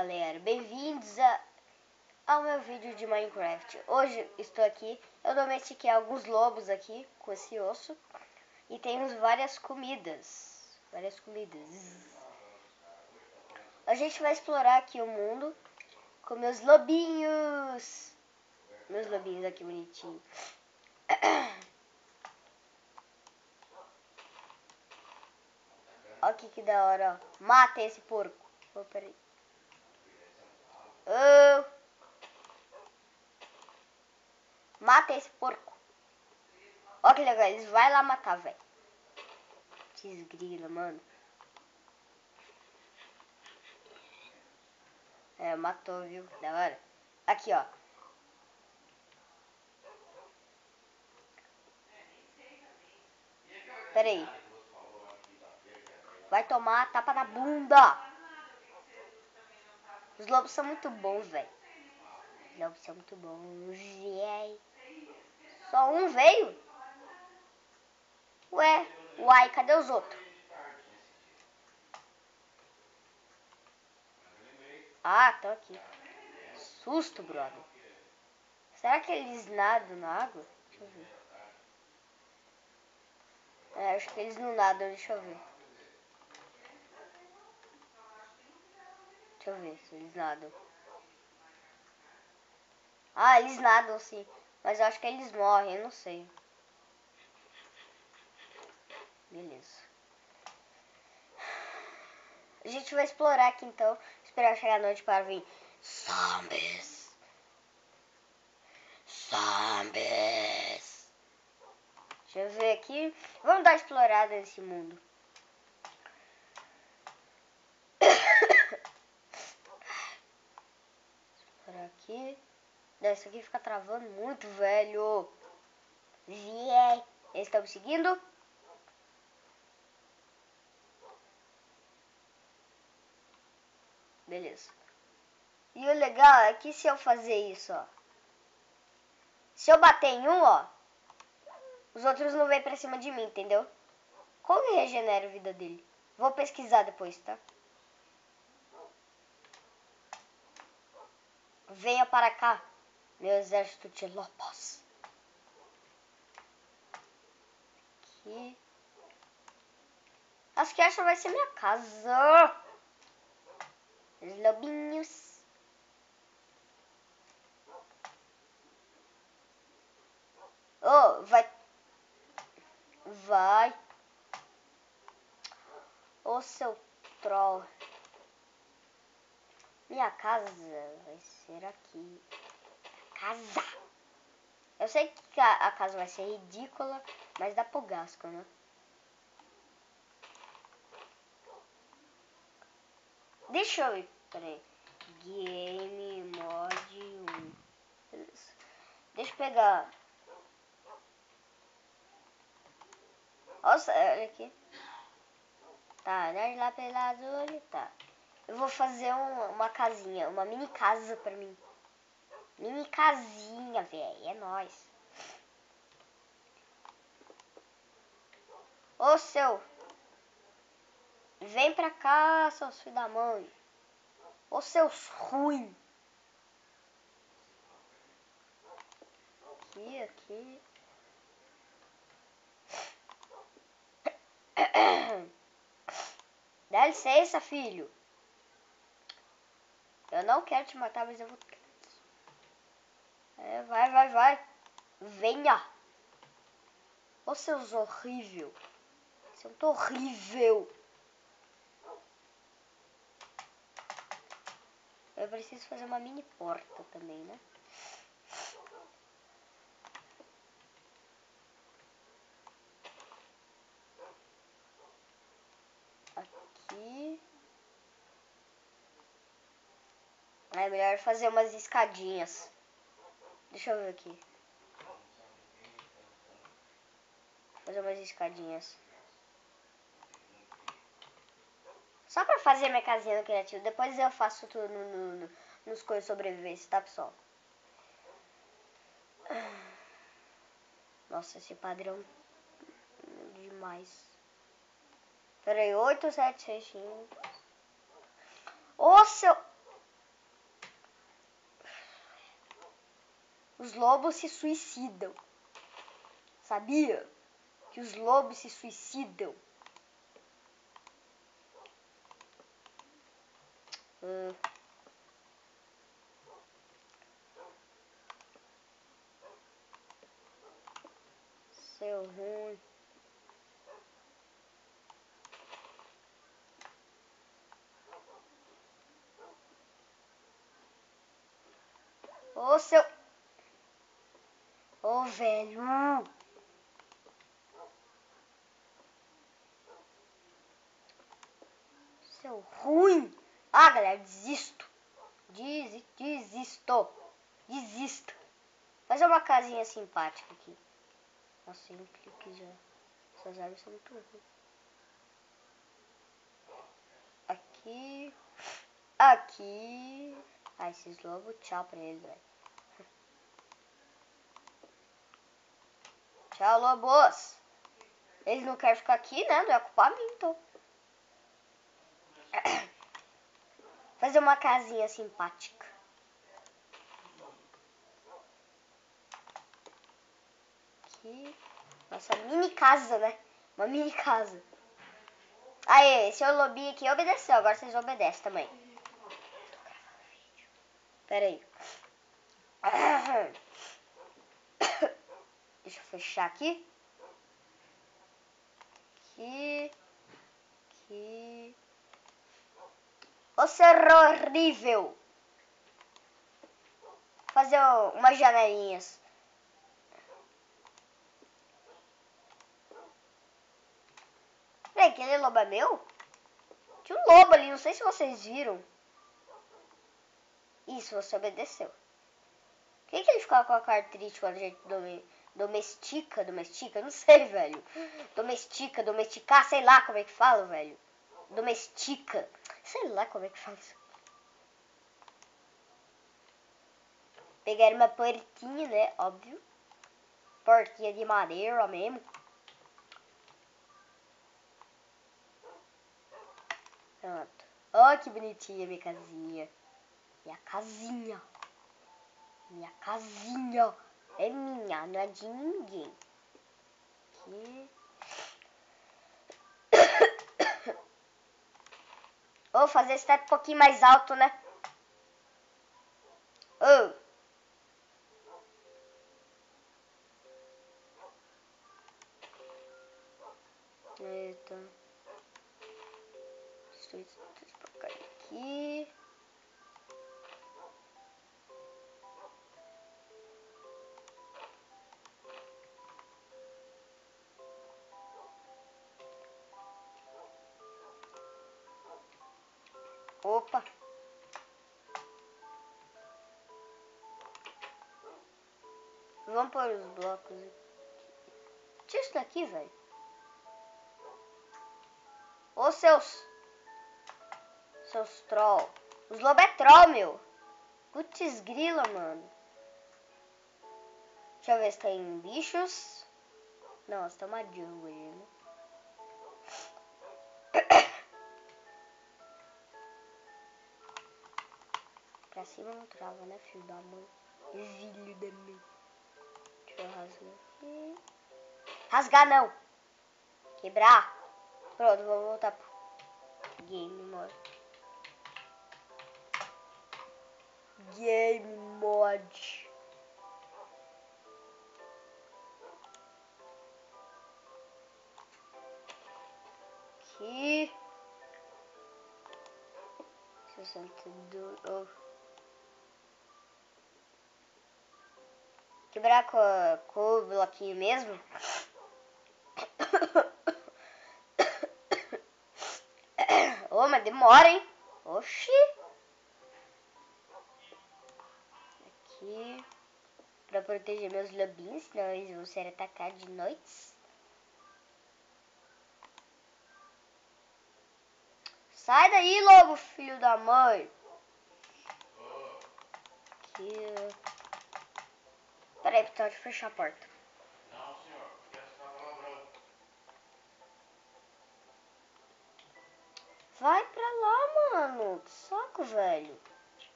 galera, bem-vindos ao meu vídeo de Minecraft. Hoje estou aqui, eu domestiquei alguns lobos aqui com esse osso e temos várias comidas. A gente vai explorar aqui o mundo com meus lobinhos. Meus lobinhos aqui bonitinhos. Olha que da hora, ó. Mata esse porco. Oh, peraí. Oh. Mata esse porco. Olha que legal, eles vão lá matar, velho. Desgrila, mano. É, matou, viu? Da hora. Aqui, ó. Pera aí. Vai tomar tapa na bunda. Os lobos são muito bons, velho. Os lobos são muito bons. Só um veio? Uai, cadê os outros? Ah, estão aqui. Susto, brother. Será que eles nadam na água? Deixa eu ver. É, acho que eles não nadam, deixa eu ver. Deixa eu ver se eles nadam. Ah, eles nadam sim. Mas eu acho que eles morrem, eu não sei. Beleza. A gente vai explorar aqui então. Esperar chegar a noite para vir zombies. Deixa eu ver aqui. Vamos dar uma explorada nesse mundo. Explorar aqui. Isso aqui fica travando muito, velho. Eles estão me seguindo? Beleza. E o legal é que se eu fazer isso, ó. Se eu bater em um, ó. Os outros não vêm pra cima de mim, entendeu? Como que regenera a vida dele? Vou pesquisar depois, tá? Venha para cá, meu exército de lobos. Aqui. Acho que essa vai ser minha casa. Os lobinhos. Oh, vai. Ô, seu troll. Minha casa vai ser aqui. Casa. Eu sei que a casa vai ser ridícula, mas dá pro gasto, né? Deixa eu ir. Peraí. Game Mod 1. Beleza. Deixa eu pegar. Nossa, olha aqui. Tá, nerd lá pela azul, tá. Eu vou fazer uma casinha, uma mini casa pra mim. Mini casinha, velho, é nóis. Ô, seu. Vem pra cá, seus filhos da mãe. Ô, seus ruins. Aqui. Dá licença, filho. Eu não quero te matar, mas eu vou... É, vai. Venha. Ô, seus horrível. Você é muito horrível. Eu preciso fazer uma mini porta também, né? Aqui. É melhor fazer umas escadinhas. Deixa eu ver aqui. Fazer umas escadinhas. Só pra fazer minha casinha no criativo. Depois eu faço tudo nos coisas de sobrevivência, tá, pessoal? Nossa, esse padrão demais. Pera aí, 8, 7, 6, 5. Ô, seu... Os lobos se suicidam. Sabia que os lobos se suicidam? Seu ruim. Ô, seu... Ô, velho. Seu ruim. Ah, galera, desisto. Desisto. Fazer uma casinha simpática aqui. Nossa, um clique já. Essas árvores são muito ruins. Aqui. Aqui. Ah, esses lobos, tchau pra eles, velho. Tchau, lobos. Eles não querem ficar aqui, né? Não é culpa minha, então. Fazer uma casinha simpática. Aqui. Nossa, mini casa, né? Uma mini casa. Aê, esse é o lobinho aqui obedeceu. Agora vocês obedecem também. Pera aí. Deixa eu fechar aqui. Aqui. Ô, ser horrível. Fazer umas janelinhas. Peraí, aquele lobo é meu? Tinha um lobo ali, não sei se vocês viram. Isso, você obedeceu. Por que ele ficava com a cara triste quando a gente domestica? Não sei, velho. Domesticar, sei lá como é que fala, velho. Domestica. Sei lá como é que fala isso. Pegaram uma porquinha, né? Óbvio. Porquinha de madeira mesmo. Pronto. Olha que bonitinha minha casinha. Minha casinha. É minha, não é de ninguém. Aqui. Vou fazer esse teto um pouquinho mais alto, né? Eita. Deixa eu colocar aqui. Opa. Vamos pôr os blocos aqui. Tira isso daqui, velho. Ô, seus troll. Os lobos é troll, meu. Putz grila, mano. Deixa eu ver se tem bichos. Não, tem uma jungle aí, né? Pra cima não trava, né, filho da mãe? Filho da mãe. Deixa eu rasgar aqui. Rasgar não. Quebrar. Pronto, vou voltar pro game mode. Game mode. Aqui. 62. Oh. Quebrar com o bloquinho mesmo. Oh, mas demora, hein? Oxi. Aqui. Pra proteger meus lobinhos, senão eles vão ser atacados de noite. Sai daí, lobo, filho da mãe. Aqui. Peraí, pode fechar a porta. Não, senhor. Essa tá palavrão. Vai pra lá, mano. Que saco, velho.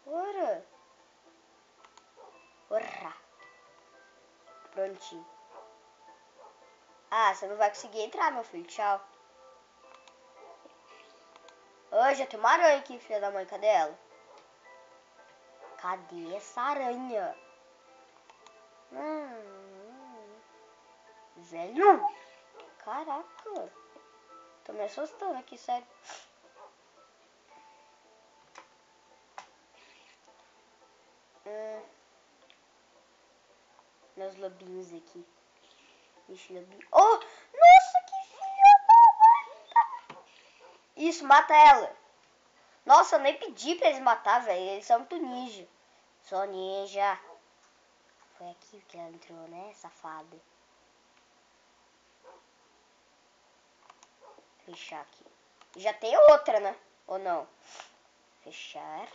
Bora. Urra. Prontinho. Ah, você não vai conseguir entrar, meu filho. Tchau. Ô, já tem uma aranha aqui, filha da mãe. Cadê ela? Cadê essa aranha? Velho. Caraca. Tô me assustando aqui, sério. Meus lobinhos aqui. Ixi, lobinho. Oh, nossa, que filha da mãe. Isso, mata ela. Nossa, eu nem pedi pra eles matar, velho. Eles são muito ninja. Sou ninja. Foi aqui que ela entrou, né, safada? Fechar aqui. Já tem outra, né? Ou não? Fechar.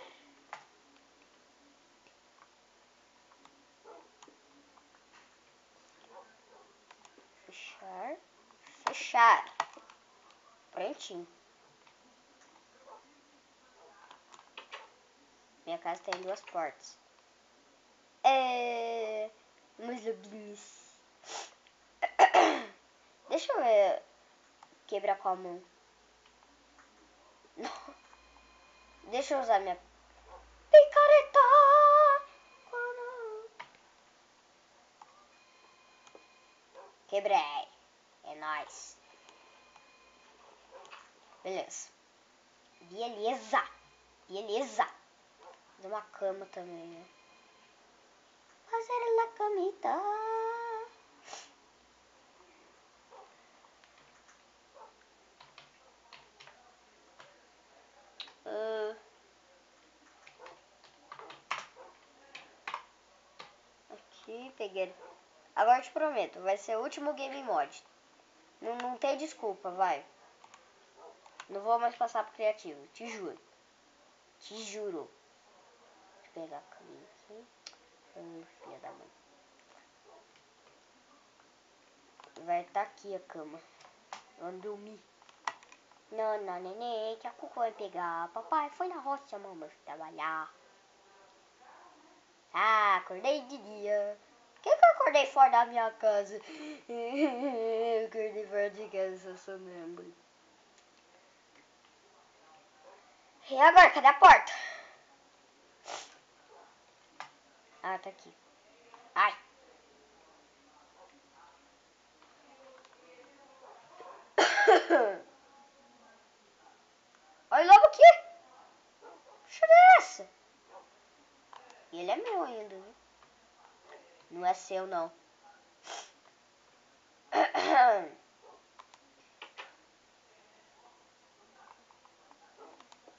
Fechar. Fechar. Prontinho. Minha casa tem 2 portas. Meus lobinhos. Deixa eu ver. Quebrar com a mão. Deixa eu usar minha picareta. Quebrei. É nóis. Beleza. Beleza. Beleza. Fazer uma cama também, né? Fazer a camita. Aqui, peguei. Agora eu te prometo, vai ser o último game mod. Não tem desculpa, vai. Não vou mais passar pro criativo, te juro. Te juro. Deixa eu pegar a caminha aqui. Filha da mãe. Vai estar aqui a cama. Vamos dormir. Não, neném, que a cuca vai pegar. Papai foi na roça, mamãe, foi trabalhar. Ah, acordei de dia. Por que eu acordei fora da minha casa? Eu acordei fora de casa, eu sou membro. E agora, cadê a porta? Ah, tá aqui. Ai. Olha logo aqui. Deixa eu ver essa. Ele é meu ainda, viu? Não é seu, não.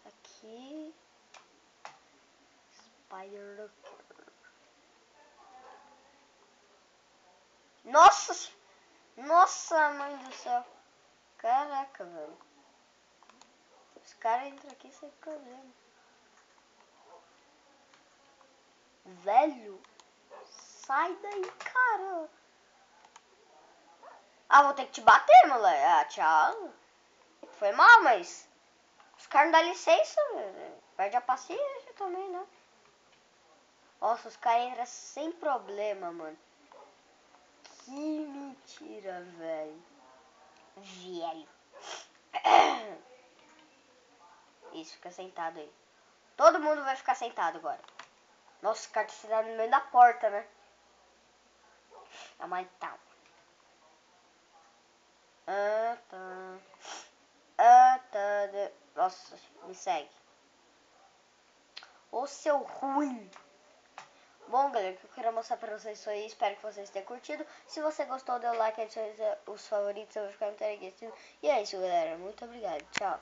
Aqui. Spider. Nossa! Nossa, mãe do céu. Caraca, velho. Os caras entram aqui sem problema. Velho. Sai daí, cara. Ah, vou ter que te bater, moleque. Ah, tchau. Foi mal, mas... Os caras não dão licença, velho. Perde a paciência também, né? Nossa, os caras entram sem problema, mano. Que mentira, velho. Velho. Isso, fica sentado aí. Todo mundo vai ficar sentado agora. Nossa, o cara tá sentado no meio da porta, né? Mas tá. Nossa, me segue. Ô, seu ruim. Bom, galera, o que eu quero mostrar pra vocês foi isso. Espero que vocês tenham curtido. Se você gostou, dê o like, adicione os favoritos. Eu vou ficar muito agradecido. E é isso, galera. Muito obrigado. Tchau.